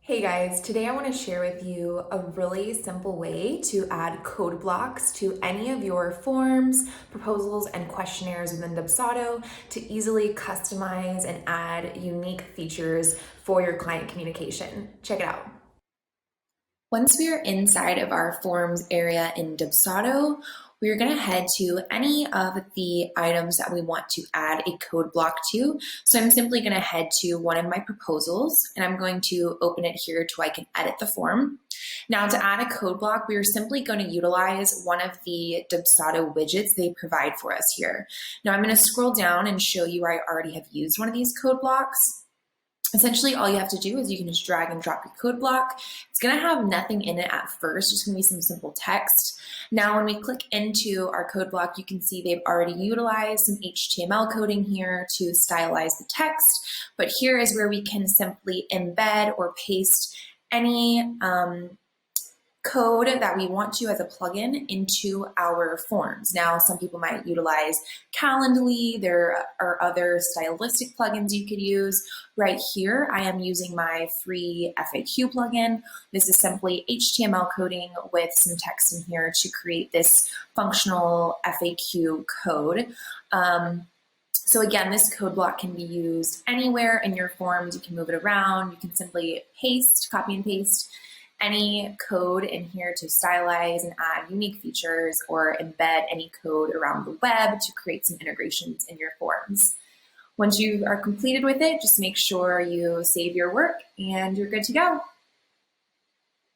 Hey guys, today I want to share with you a really simple way to add code blocks to any of your forms, proposals, and questionnaires within Dubsado to easily customize and add unique features for your client communication. Check it out. Once we are inside of our forms area in Dubsado, we're going to head to any of the items that we want to add a code block to. So I'm simply going to head to one of my proposals and I'm going to open it here so I can edit the form. Now to add a code block, we are simply going to utilize one of the Dubsado widgets they provide for us here. Now I'm going to scroll down and show you where I already have used one of these code blocks. Essentially, all you have to do is you can just drag and drop your code block. It's going to have nothing in it at first, just going to be some simple text. Now, when we click into our code block, you can see they've already utilized some HTML coding here to stylize the text. But here is where we can simply embed or paste any code that we want to as a plugin into our forms. Now, some people might utilize Calendly. There are other stylistic plugins you could use. Right here, I am using my free FAQ plugin. This is simply HTML coding with some text in here to create this functional FAQ code. So again, this code block can be used anywhere in your forms. You can move it around. You can simply paste, copy and paste any code in here to stylize and add unique features or embed any code around the web to create some integrations in your forms. Once you are completed with it, just make sure you save your work and you're good to go.